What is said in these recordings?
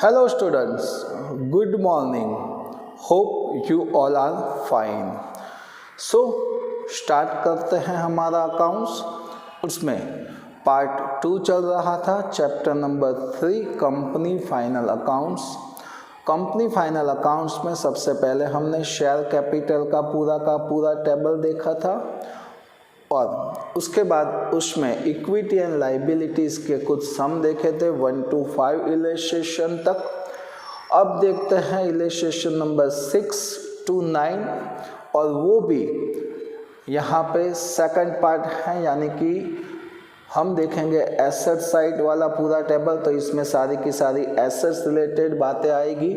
Hello students, good morning. Hope you all are fine. So start करते हैं हमारा accounts. उसमें पार्ट 2 चल रहा था, chapter number 3 company final accounts. Company final accounts में सबसे पहले हमने शेयर कैपिटल का पूरा टेबल देखा था और उसके बाद उसमें इक्विटी एंड लाइबिलिटीज़ के कुछ सम देखे थे 1 to 5 इलस्ट्रेशन तक. अब देखते हैं इलस्ट्रेशन नंबर 6 to 9 और वो भी यहाँ पे सेकंड पार्ट है, यानी कि हम देखेंगे एसेट साइड वाला पूरा टेबल. तो इसमें सारी की सारी एसेट्स रिलेटेड बातें आएगी.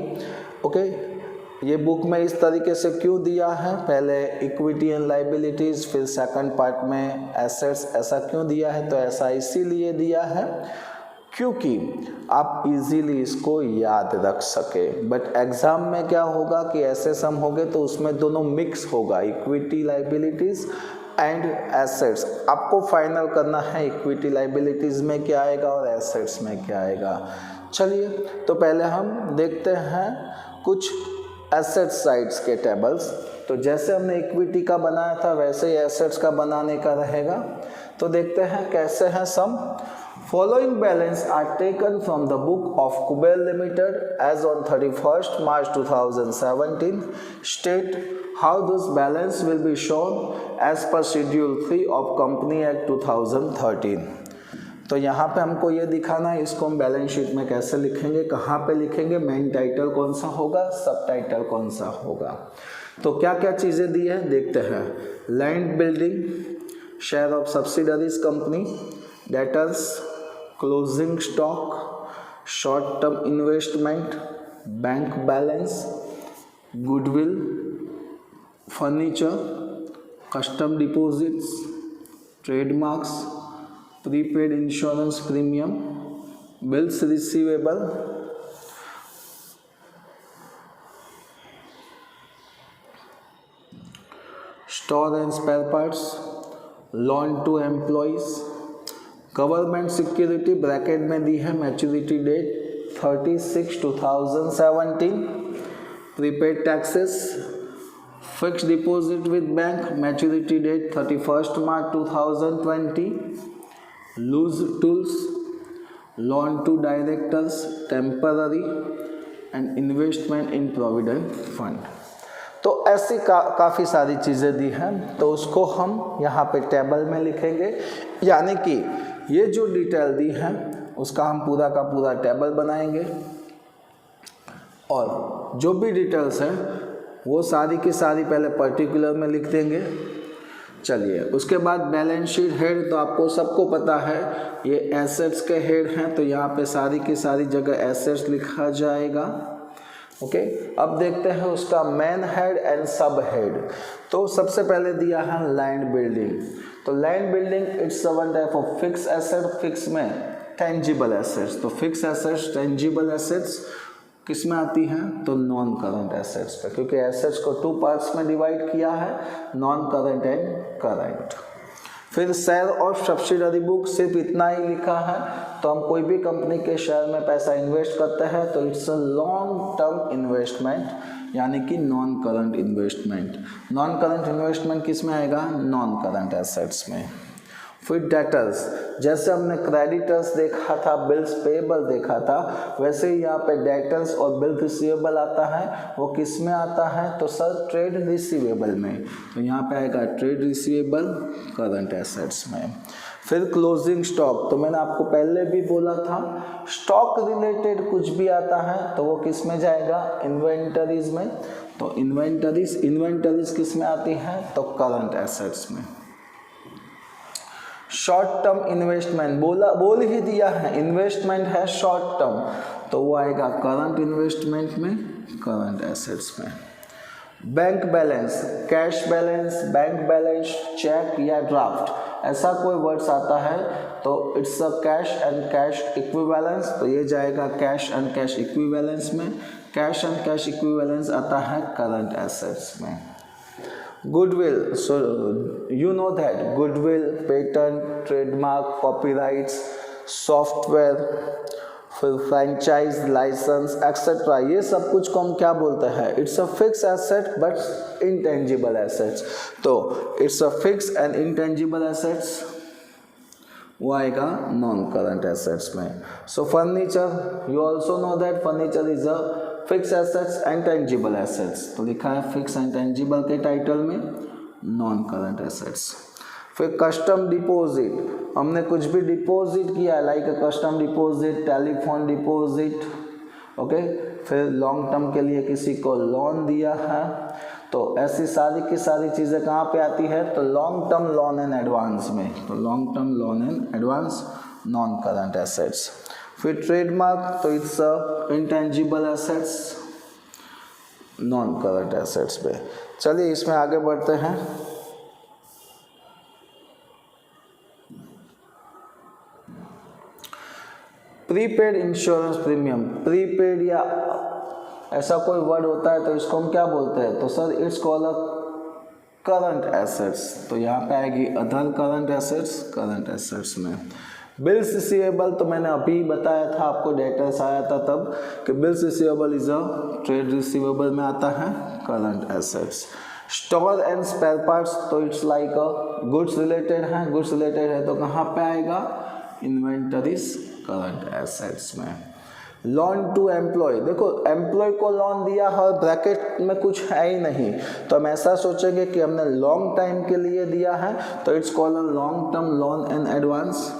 ओके, ये बुक में इस तरीके से क्यों दिया है, पहले इक्विटी एंड लाइबिलिटीज़ फिर सेकंड पार्ट में एसेट्स, ऐसा क्यों दिया है? तो ऐसा इसीलिए दिया है क्योंकि आप इजीली इसको याद रख सके. बट एग्ज़ाम में क्या होगा कि ऐसे सम होंगे तो उसमें दोनों मिक्स होगा, इक्विटी लाइबिलिटीज़ एंड एसेट्स. आपको फाइनल करना है इक्विटी लाइबिलिटीज़ में क्या आएगा और एसेट्स में क्या आएगा. चलिए, तो पहले हम देखते हैं कुछ एसेट साइड्स के टेबल्स. तो जैसे हमने इक्विटी का बनाया था वैसे ही एसेट्स का बनाने का रहेगा. तो देखते हैं कैसे हैं सम. Following balance are taken from the book of Kuber Limited as on 31st March 2017. State how this balance will be shown as per Schedule 3 of Company Act 2013. तो यहाँ पे हमको ये दिखाना है, इसको हम बैलेंस शीट में कैसे लिखेंगे, कहाँ पे लिखेंगे, मेन टाइटल कौन सा होगा, सब टाइटल कौन सा होगा. तो क्या क्या चीज़ें दी है देखते हैं. Land building, share of subsidiaries company, debtors, closing stock, short term investment, bank balance, goodwill, furniture, custom deposits, trademarks, prepaid insurance premium, bills receivable, store and spare parts, loan to employees, government security bracket में दी है maturity date 36/2017, prepaid taxes, fixed deposit with bank maturity date 31st March 2020, loose tools, loan to directors temporary and investment in provident fund. तो ऐसी काफ़ी सारी चीज़ें दी हैं, तो उसको हम यहाँ पे टेबल में लिखेंगे. यानी कि ये जो डिटेल दी है उसका हम पूरा का पूरा टेबल बनाएंगे और जो भी डिटेल्स हैं वो सारी की सारी पहले पर्टिकुलर में लिख देंगे. चलिए, उसके बाद बैलेंस शीट हेड, तो आपको सबको पता है ये एसेट्स के हेड हैं, तो यहाँ पे सारी की सारी जगह एसेट्स लिखा जाएगा. ओके, अब देखते हैं उसका main head and sub head. तो सबसे पहले दिया है लैंड बिल्डिंग. तो land building it's one type of fix asset. Fix में टेंजिबल एसेट्स, तो फिक्स एसेट्स, टेंजिबल एसेट्स किस में आती हैं, तो नॉन करंट एसेट्स पे, क्योंकि एसेट्स को 2 पार्ट्स में डिवाइड किया है, नॉन करंट एंड करंट. फिर शेयर ऑफ सब्सिडरी बुक, सिर्फ इतना ही लिखा है. तो हम कोई भी कंपनी के शेयर में पैसा इन्वेस्ट करते हैं तो it's a long term investment, यानी कि non current investment. Non current investment किस में आएगा, नॉन करंट एसेट्स में. फिर डेटर्स, जैसे हमने क्रेडिटर्स देखा था, बिल्स पेएबल देखा था, वैसे ही यहाँ पे डेटर्स और बिल रिसीवेबल आता है. वो किस में आता है, तो सर ट्रेड रिसीवेबल में. तो यहाँ पे आएगा ट्रेड रिसीवेबल करंट एसेट्स में. फिर क्लोजिंग स्टॉक, तो मैंने आपको पहले भी बोला था स्टॉक रिलेटेड कुछ भी आता है तो वो किस में जाएगा, इन्वेंटरीज में. तो इन्वेंटरीज किस में आती है, तो करंट एसेट्स में. शॉर्ट टर्म इन्वेस्टमेंट बोल ही दिया है, इन्वेस्टमेंट है शॉर्ट टर्म, तो वो आएगा करंट इन्वेस्टमेंट में, करंट एसेट्स में. Bank balance, cash balance, bank balance, cheque या ड्राफ्ट, ऐसा कोई वर्ड्स आता है तो it's a cash and cash equivalence, तो ये जाएगा कैश एंड कैश इक्विवेलेंस में. कैश एंड कैश इक्विवेलेंस आता है करंट एसेट्स में. Goodwill, so you know that goodwill, patent, trademark, copyrights, software, फिर फ्रेंचाइज लाइसेंस एक्सेट्रा, ये सब कुछ को हम क्या बोलते हैं, it's a fix asset but intangible assets. तो it's a fix and intangible assets वो आएगा नॉन करंट एसेट्स में। So furniture, you also know that furniture is a fix assets and tangible assets, तो लिखा है फिक्स एंड टेंजिबल के title में non current assets. फिर कस्टम डिपॉजिट, हमने कुछ भी डिपॉजिट किया है like custom deposit, telephone deposit, okay. फिर लॉन्ग टर्म के लिए किसी को लोन दिया है, तो ऐसी सारी की सारी चीज़ें कहाँ पे आती है, तो long term loan and advance में। तो long term loan and advance non current assets. फिर ट्रेडमार्क, तो it's intangible assets non current assets पे। चलिए इसमें आगे बढ़ते हैं। प्रीपेड इंश्योरेंस प्रीमियम, प्रीपेड या ऐसा कोई वर्ड होता है तो इसको हम क्या बोलते हैं, तो sir it's called a current assets. तो यहाँ पे आएगी other current assets, current assets में। बिल्स रिसीवेबल, तो मैंने अभी बताया था आपको, डेटर्स आया था तब कि bills receivable is a trade receivable में आता है, current assets. Store and spare parts, तो it's like a goods related है, गुड्स रिलेटेड है तो कहाँ पे आएगा, इन्वेंटरीज करंट एसेट्स में। लोन टू एम्प्लॉय, देखो एम्प्लॉय को लोन दिया और ब्रैकेट में कुछ है ही नहीं, तो हम ऐसा सोचेंगे कि हमने लॉन्ग टाइम के लिए दिया है, तो it's called a long term loan and advance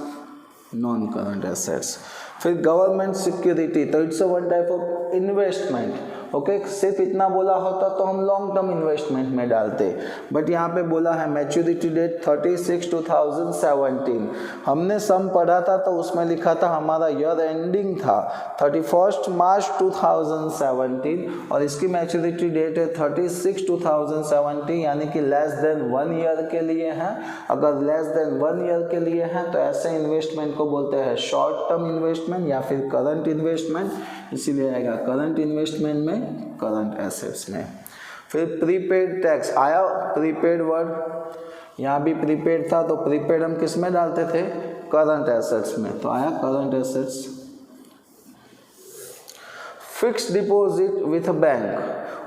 non current assets. फिर गवर्नमेंट सिक्योरिटी, तो it's a one type of investment, okay. सिर्फ इतना बोला होता तो हम लॉन्ग टर्म इन्वेस्टमेंट में डालते, बट यहाँ पे बोला है मैच्योरिटी डेट 36/2017। हमने सम पढ़ा था तो उसमें लिखा था हमारा ईयर एंडिंग था 31 मार्च 2017 और इसकी मैच्योरिटी डेट है 36/2017, यानी कि लेस देन 1 ईयर के लिए है। अगर लेस देन 1 ईयर के लिए है तो ऐसे इन्वेस्टमेंट को बोलते हैं शॉर्ट टर्म इन्वेस्टमेंट या फिर करंट इन्वेस्टमेंट, इसीलिए आएगा करंट इन्वेस्टमेंट में, करंट एसेट्स में। फिर प्रीपेड टैक्स आया, प्रीपेड वर्ड, यहाँ भी प्रीपेड था तो प्रीपेड हम किस में डालते थे, करंट एसेट्स में, तो आया current assets. Fix deposit with bank,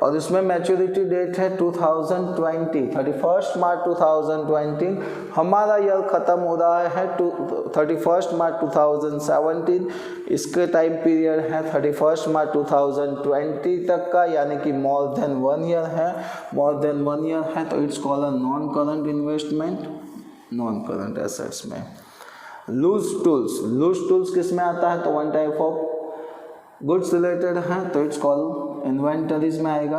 और इसमें मैच्योरिटी डेट है 2020, 31 मार्च 2020। हमारा ईयर ख़त्म हो रहा है 31 मार्च 2017, इसके टाइम पीरियड है 31 मार्च 2020 तक का, यानी कि मोर देन 1 ईयर है, मोर देन 1 ईयर है, तो it's called a non current investment, non current assets में। लूज टूल्स, लूज टूल्स किस में आता है, तो one type of goods related है, तो इट्स कॉल्ड इन्वेंटरीज में आएगा,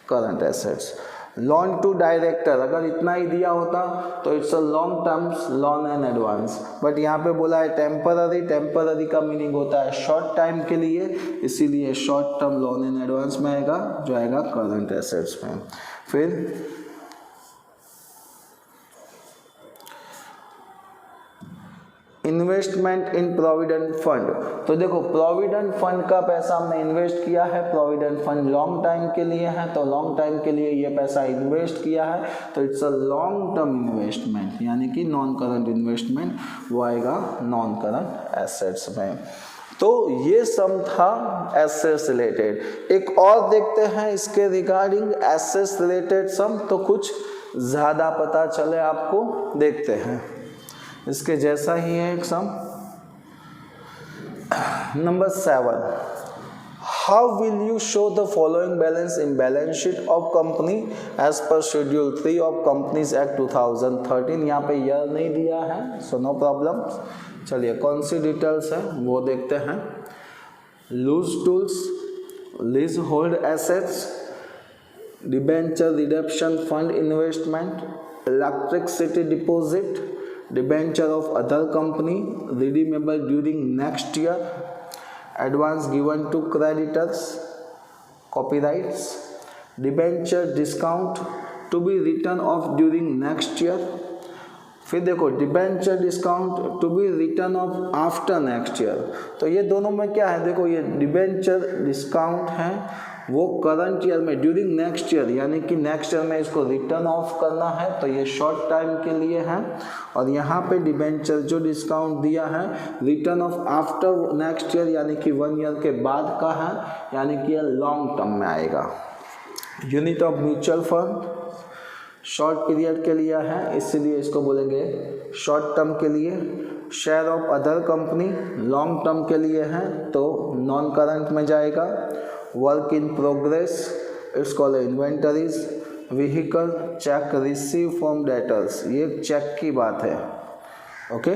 current assets. Loan to director, अगर इतना ही दिया होता तो it's a long terms loan and advance, but यहाँ पे बोला है टेम्पररी, टेम्पररी का मीनिंग होता है शॉर्ट टाइम के लिए, इसीलिए short term loan and advance में आएगा, जो आएगा करंट एसेट्स में। फिर इन्वेस्टमेंट इन प्रोविडेंट फंड, तो देखो प्रोविडेंट फंड का पैसा हमने इन्वेस्ट किया है, प्रोविडेंट फंड लॉन्ग टाइम के लिए है, तो लॉन्ग टाइम के लिए ये पैसा इन्वेस्ट किया है, तो it's a long term investment, यानी कि नॉन करंट इन्वेस्टमेंट, वो आएगा नॉन करंट एसेट्स में। तो ये सम था एसेट्स रिलेटेड। एक और देखते हैं इसके रिगार्डिंग एसेट्स रिलेटेड सम, तो कुछ ज़्यादा पता चले आपको, देखते हैं। इसके जैसा ही है एक sum, number 7, how will you show the following balance in balance sheet of company as per schedule 3 of companies act 2013। यहाँ पे ईयर नहीं दिया है, सो नो प्रॉब्लम। चलिए कौन सी डिटेल्स है वो देखते हैं। Loose tools, lease hold assets, debenture redemption fund investment, electricity deposit, debenture of other company redeemable during next year, advance given to creditors, copyrights, debenture discount to be written off during next year। फिर देखो debenture discount to be written off after next year, तो ये दोनों में क्या है, देखो ये डिबेंचर डिस्काउंट है वो करंट ईयर में ड्यूरिंग नेक्स्ट ईयर यानी कि नेक्स्ट ईयर में इसको रिटर्न ऑफ करना है, तो ये शॉर्ट टाइम के लिए है। और यहाँ पे डिबेंचर जो डिस्काउंट दिया है return off after next year यानी कि 1 ईयर के बाद का है, यानी कि ये लॉन्ग टर्म में आएगा। Unit of mutual fund short period के लिए है, इसलिए इसको बोलेंगे शॉर्ट टर्म के लिए। Share of other company long term के लिए है, तो नॉन करंट में जाएगा। Work in progress it's called inventories. Vehicle check receive from debtors, ये चेक की बात है, ओके।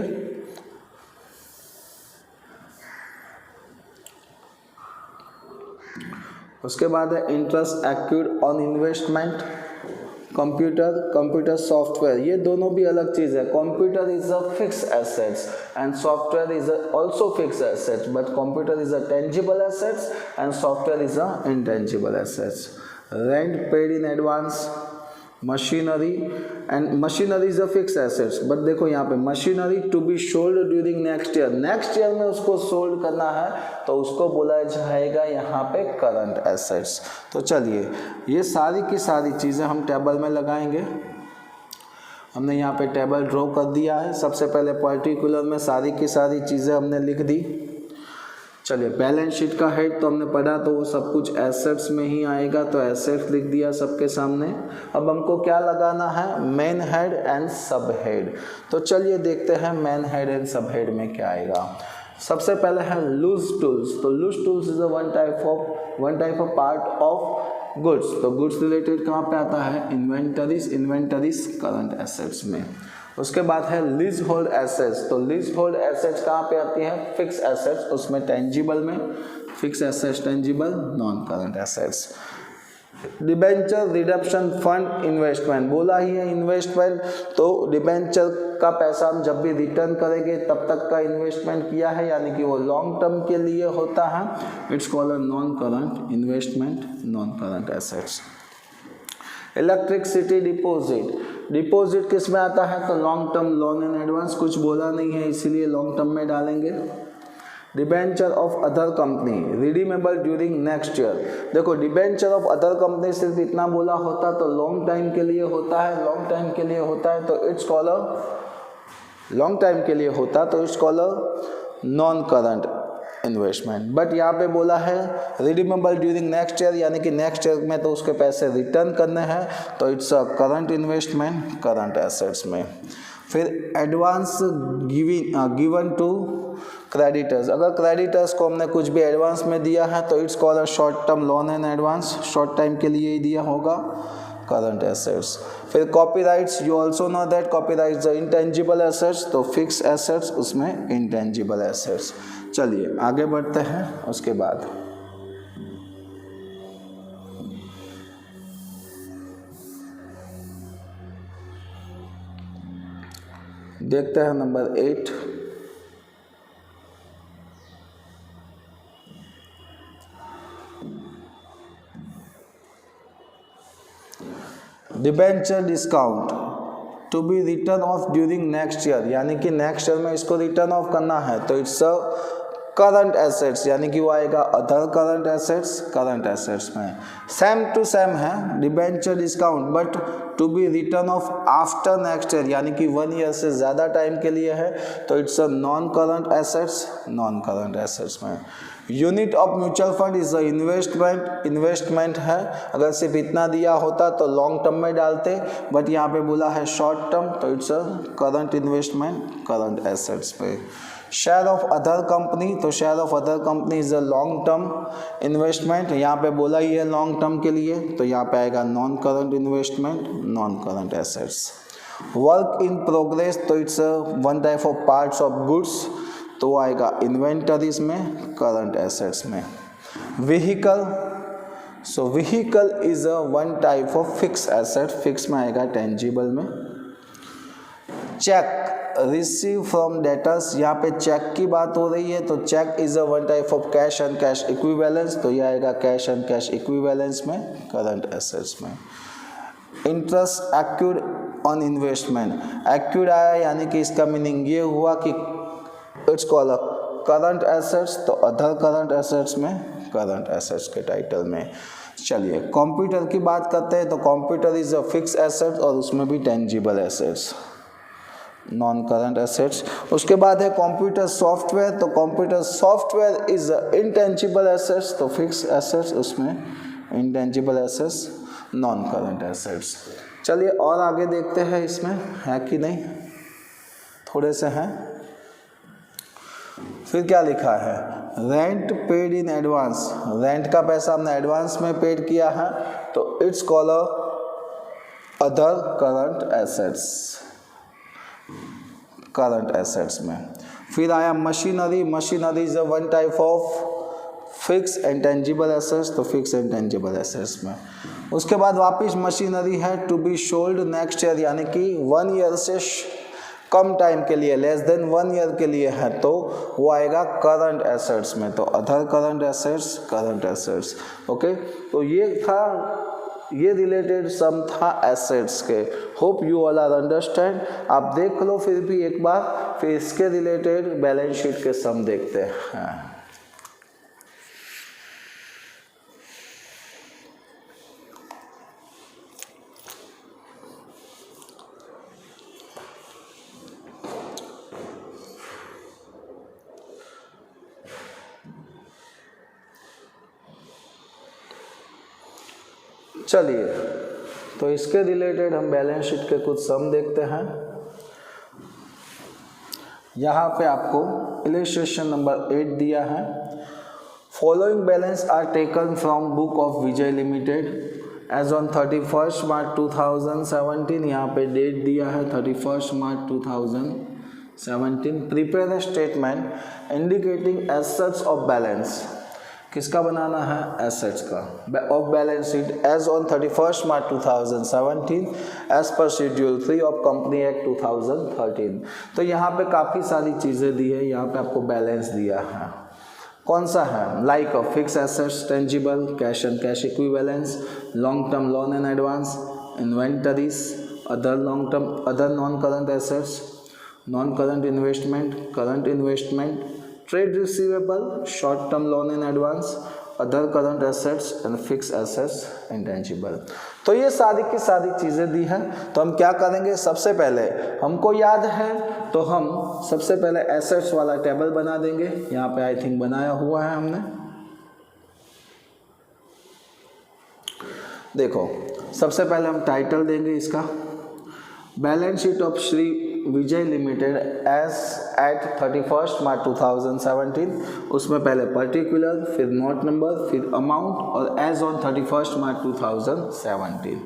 उसके बाद है interest accrued on investment. Computer software, ये दोनों भी अलग चीज़ है। Computer is a fix assets and software is also fix assets, but computer is a tangible assets and software is a intangible assets. Rent paid in advance, machinery and machinery is a fix assets, but देखो यहाँ पे machinery to be sold during next year में उसको sold करना है, तो उसको बोला जाएगा यहाँ पे करंट एसेट्स। तो चलिए ये सारी की सारी चीज़ें हम टेबल में लगाएंगे। हमने यहाँ पे टेबल ड्रॉ कर दिया है। सबसे पहले पर्टिकुलर में सारी की सारी चीज़ें हमने लिख दी। चलिए बैलेंस शीट का हेड तो हमने पढ़ा, तो वो सब कुछ एसेट्स में ही आएगा, तो एसेट्स लिख दिया सबके सामने। अब हमको क्या लगाना है, main head and sub head. तो चलिए देखते हैं main head and sub head में क्या आएगा। सबसे पहले है लूज टूल्स। तो loose tools is one type of part of goods. तो गुड्स रिलेटेड कहाँ पे आता है, इन्वेंटरीज करंट एसेट्स में। उसके बाद है लीज होल्ड एसेट्स। तो लीज होल्ड एसेट्स कहाँ पे आती है, फिक्स एसेट्स, उसमें टेंजिबल में। Fix assets tangible, non current assets. Debenture redemption fund investment, बोला ही है इन्वेस्टमेंट, तो डिबेंचर का पैसा हम जब भी रिटर्न करेंगे तब तक का इन्वेस्टमेंट किया है, यानी कि वो लॉन्ग टर्म के लिए होता है। It's called a non current investment, non current assets. Electricity deposit किस में आता है, तो long term loan in advance, कुछ बोला नहीं है इसीलिए लॉन्ग टर्म में डालेंगे। Debenture of other company redeemable during next year. देखो डिबेंचर ऑफ अदर कंपनी सिर्फ इतना बोला होता तो लॉन्ग टाइम के लिए होता है, लॉन्ग टाइम के लिए होता है तो इट्स कॉल्ड लॉन्ग टाइम के लिए होता तो it's called non current investment. But यहाँ पे बोला है रिडीमेबल ड्यूरिंग नेक्स्ट ईयर, यानी कि नेक्स्ट ईयर में तो उसके पैसे रिटर्न करने हैं, तो it's a current investment current assets में। फिर एडवांस गिवन टू क्रेडिटर्स। अगर क्रेडिटर्स को हमने कुछ भी एडवांस में दिया है तो it's called a short term loan and advance, short time के लिए ही दिया होगा, करंट एसेट्स। फिर copyrights, you also know that copyrights intangible assets, तो फिक्स एसेट्स उसमें इंटेंजिबल एसेट्स। चलिए आगे बढ़ते हैं। उसके बाद देखते हैं number 8। Debenture discount to be written off during next year, यानी कि नेक्स्ट ईयर में इसको रिटर्न ऑफ करना है, तो इट्स अ करंट एसेट्स, यानी कि वो आएगा अदर करंट एसेट्स में। सेम टू सेम है debenture discount, but to be written off after next year, यानी कि 1 ईयर से ज़्यादा टाइम के लिए है, तो it's a non current assets में। Unit of mutual fund is a investment है। अगर सिर्फ इतना दिया होता तो लॉन्ग टर्म में डालते, बट यहाँ पे बोला है शॉर्ट टर्म, तो it's a current investment current assets पे। शेयर ऑफ अदर कंपनी, तो share of other company is a long term investment, यहाँ पे बोला ही है लॉन्ग टर्म के लिए, तो यहाँ पे आएगा non current investment non current assets. Work in progress, तो it's one type of parts of goods, तो वो आएगा इन्वेंटरीज में करंट एसेट्स में। Vehicle, so vehicle is a one type of fix asset, fix में आएगा टेंजिबल में। Check receive from debtors, यहाँ पे चेक की बात हो रही है, तो cheque is a one type of cash and cash equivalence, तो ये आएगा कैश एंड कैश इक्विवेलेंस में करंट एसेट्स में। Interest accrued on investment, accrued आया यानी कि इसका मीनिंग ये हुआ कि it's called a current assets, तो अदर करंट एसेट्स में करंट एसेट्स के टाइटल में। चलिए कंप्यूटर की बात करते हैं तो computer is a fix asset और उसमें भी tangible assets, non current assets. उसके बाद है कंप्यूटर सॉफ्टवेयर, तो computer software is intangible assets, तो फिक्स एसेट्स उसमें intangible assets, non current assets. चलिए और आगे देखते हैं इसमें है कि नहीं, थोड़े से हैं। फिर क्या लिखा है, rent paid in advance, rent का पैसा हमने एडवांस में पेड किया है तो it's called other current assets, current assets में। फिर आया machinery, machinery is one type of fix and tangible assets, तो फिक्स एंड टेंजिबल एसेट्स में। उसके बाद वापस मशीनरी है to be sold next year, यानी कि 1 ईयर से कम टाइम के लिए, लेस देन 1 ईयर के लिए है तो वो आएगा करंट एसेट्स में, तो other current assets, current assets. Okay, तो ये था, ये रिलेटेड सम था एसेट्स के। Hope you all are understand. आप देख लो फिर भी एक बार, फिर इसके रिलेटेड बैलेंस शीट के सम देखते हैं। चलिए तो इसके रिलेटेड हम बैलेंस शीट के कुछ सम देखते हैं। यहाँ पे आपको इलस्ट्रेशन नंबर 8 दिया है। Following balance are taken from book of Vijay limited as on 31 मार्च 2017। यहाँ पे डेट दिया है 31 मार्च 2017। Prepare a statement indicating assets of balance, किसका बनाना है, एसेट्स का, of balance sheet as on 31 March 2017 as per schedule 3 of company act 2013। तो यहाँ पे काफ़ी सारी चीज़ें दी है, यहाँ पे आपको बैलेंस दिया है। कौन सा है, like fix assets, tangible, cash and cash equivalence, long term loan and advance, inventories, other long term, other non current assets, non current investment, current investment, trade receivable, short term loan in advance, other current assets and fix assets intangible. तो ये सारी की सारी चीज़ें दी हैं। तो हम क्या करेंगे, सबसे पहले हमको याद है तो हम सबसे पहले एसेट्स वाला टेबल बना देंगे। यहाँ पे आई थिंक बनाया हुआ है हमने, देखो सबसे पहले हम टाइटल देंगे इसका, balance sheet of Shri Vijay limited as at 31 मार्च 2017। उसमें पहले पर्टिकुलर, फिर नोट नंबर, फिर अमाउंट और एज ऑन 31 मार्च 2017।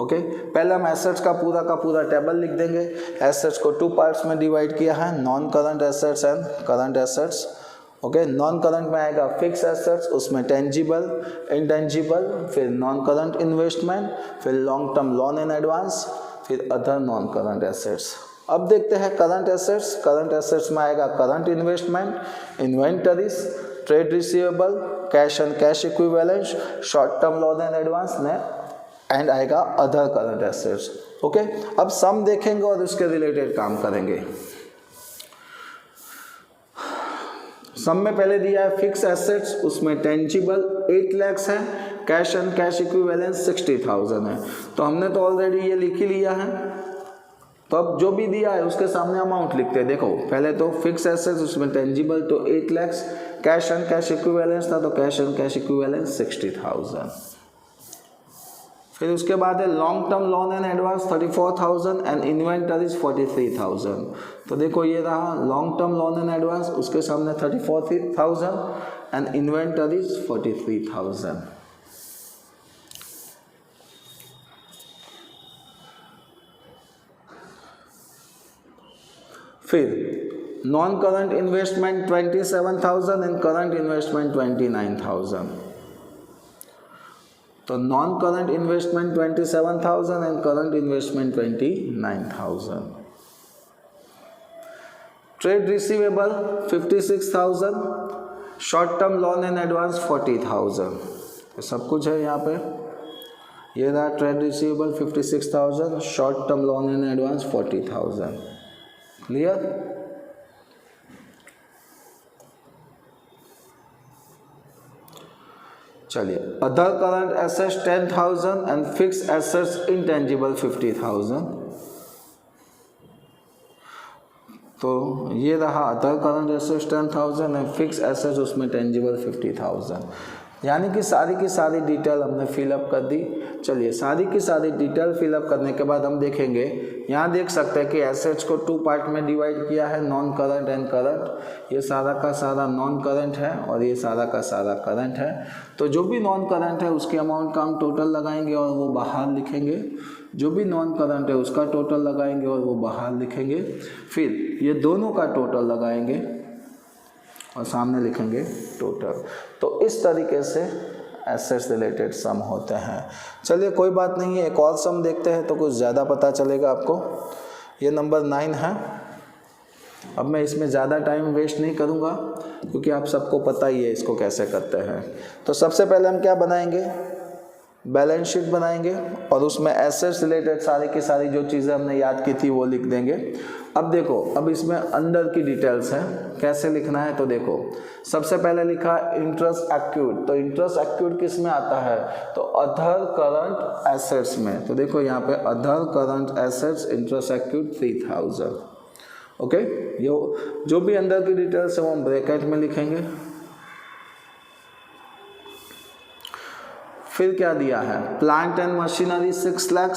ओके, पहले हम एसेट्स का पूरा टेबल लिख देंगे। एसेट्स को 2 पार्ट्स में डिवाइड किया है, non current assets and current assets. Okay, non current में आएगा फिक्स एसेट्स, उसमें टेंजिबल, इंटेंजिबल, फिर नॉन करंट इन्वेस्टमेंट, फिर long term loan in advance, फिर अदर नॉन करंट एसेट्स। अब देखते हैं करंट एसेट्स। करंट एसेट्स में आएगा current investment, inventories, trade receivable, cash and cash equivalent, short term loan and advance ने and आएगा other current assets. Okay, अब सम देखेंगे और उसके रिलेटेड काम करेंगे। सम में पहले दिया है फिक्स एसेट्स, उसमें टेंजिबल 8 लाख है, कैश एंड कैश इक्विवेलेंस 60,000 है। तो हमने तो ऑलरेडी ये लिख ही लिया है, तो अब जो भी दिया है उसके सामने अमाउंट लिखते हैं। देखो पहले तो फिक्स एसेट्स, उसमें टेंजिबल तो 8 lakh, cash and cash equivalence था तो कैश एंड कैश इक्विवेलेंस 60,000। फिर उसके बाद है long term loan and advance 34,000 and inventories 43,000। तो देखो ये रहा long term loan and advance, उसके सामने 34,000 एंड इन्वेंटरीज 43,000। फिर non current investment 27,000 and current investment 29,000। तो non current investment 27,000 and current investment 29,000। Trade receivable 56,000, short term loan and advance 40,000। तो सब कुछ है यहाँ पे। ये रहा trade receivable 56,000, short term loan and advance 40,000। Clear? चलिए, other current assets 10,000 and fix assets intangible 50,000। तो ये रहा other current assets 10,000 and fix assets उसमें टेंजिबल 50,000, यानी कि सारी की सारी डिटेल हमने फिलअप कर दी। चलिए, सारी की सारी डिटेल फिलअप करने के बाद हम देखेंगे, यहाँ देख सकते हैं कि एसेट्स को 2 पार्ट में डिवाइड किया है, नॉन करंट एंड करंट। ये सारा का सारा नॉन करंट है और ये सारा का सारा करंट है। तो जो भी नॉन करंट है उसके अमाउंट का हम टोटल लगाएंगे और वो बाहर लिखेंगे, जो भी नॉन करंट है उसका टोटल लगाएंगे और वो बाहर लिखेंगे, फिर ये दोनों का टोटल लगाएंगे और सामने लिखेंगे टोटल। तो इस तरीके से एसेट्स रिलेटेड सम होते हैं। चलिए, कोई बात नहीं है, एक और सम देखते हैं तो कुछ ज़्यादा पता चलेगा आपको। ये नंबर 9 है। अब मैं इसमें ज़्यादा टाइम वेस्ट नहीं करूँगा क्योंकि आप सबको पता ही है इसको कैसे करते हैं। तो सबसे पहले हम क्या बनाएंगे, बैलेंस शीट बनाएंगे और उसमें एसेट्स रिलेटेड सारी की सारी जो चीज़ें हमने याद की थी वो लिख देंगे। अब देखो, अब इसमें अंदर की डिटेल्स हैं, कैसे लिखना है। तो देखो, सबसे पहले लिखा इंटरेस्ट एक्यूट। तो इंटरेस्ट एक्यूट किस में आता है, तो अदर करंट एसेट्स में। तो देखो यहाँ पे other current assets interest acute 3,000। Okay, जो भी अंदर की डिटेल्स है वो हम ब्रैकेट में लिखेंगे। फिर क्या दिया है, plant and machinery 6 lakh,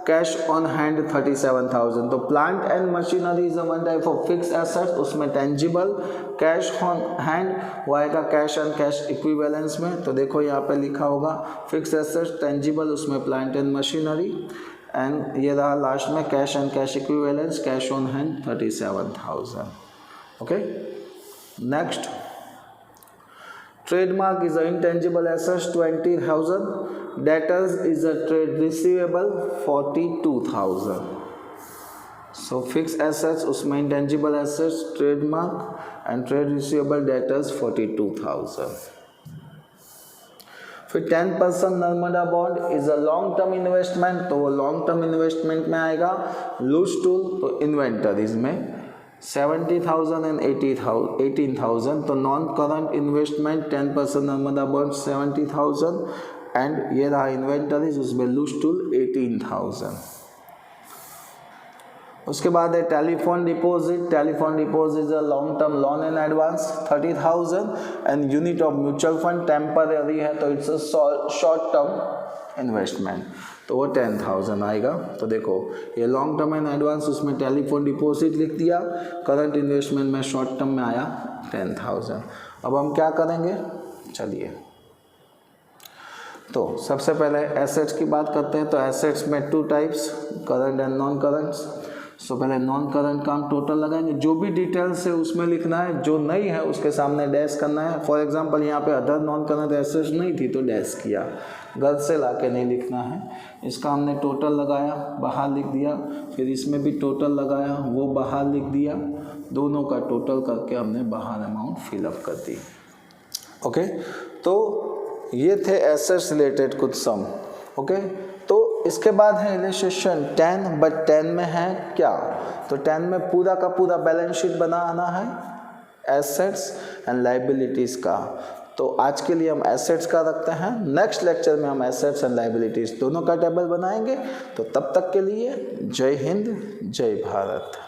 cash on hand 37,000। तो plant and machinery is one type of fix asset, उसमें टेंजिबल, कैश ऑन हैंड वो आएगा कैश एंड कैश इक्विवेलेंस में। तो देखो यहाँ पे लिखा होगा फिक्स एसेट टेंजिबल, उसमें प्लांट एंड मशीनरी, एंड ये रहा लास्ट में cash and cash equivalence, cash on hand 37,000। Okay, next, trademark is an intangible assets 20,000, debtors is a trade receivable 42,000. So fixed assets उसमें intangible assets trademark and trade receivable debtors 42,000. फिर 10% Narmada bond is a long term investment. तो वो long term investment में आएगा। Loose tool तो inventories में 70,000 and 18,000। तो non current investment 10% Narmada bond 70,000 and ये रहा इन्वेंटरीज, उसमें लूज टूल 18,000। उसके बाद है telephone deposit. Telephone deposit is a long term loan and advance 30,000 and unit of mutual fund temporary है तो it's a short term investment, तो वो 10,000 आएगा। तो देखो, ये लॉन्ग टर्म एंड एडवांस उसमें टेलीफोन डिपॉजिट लिख दिया, करंट इन्वेस्टमेंट में शॉर्ट टर्म में आया 10,000। अब हम क्या करेंगे, चलिए, तो सबसे पहले एसेट्स की बात करते हैं। तो एसेट्स में 2 types, current and non currents. So पहले नॉन करंट का हम टोटल लगाएंगे, जो भी डिटेल्स है उसमें लिखना है, जो नहीं है उसके सामने डैश करना है। फॉर एग्जांपल यहाँ पे अदर नॉन करंट एसेट्स नहीं थी तो डैश किया, घर से लाके नहीं लिखना है। इसका हमने टोटल लगाया, बाहर लिख दिया, फिर इसमें भी टोटल लगाया, वो बाहर लिख दिया, दोनों का टोटल करके हमने बाहर अमाउंट फिलअप कर दी। ओके, तो ये थे एसेट्स रिलेटेड कुछ सम। ओके, तो इसके बाद है इलस्ट्रेशन 10, बट 10 में है क्या, तो 10 में पूरा का पूरा बैलेंस शीट बनाना है एसेट्स एंड लायबिलिटीज़ का। तो आज के लिए हम एसेट्स का रखते हैं, नेक्स्ट लेक्चर में हम एसेट्स एंड लायबिलिटीज़ दोनों का टेबल बनाएंगे। तो तब तक के लिए जय हिंद, जय भारत।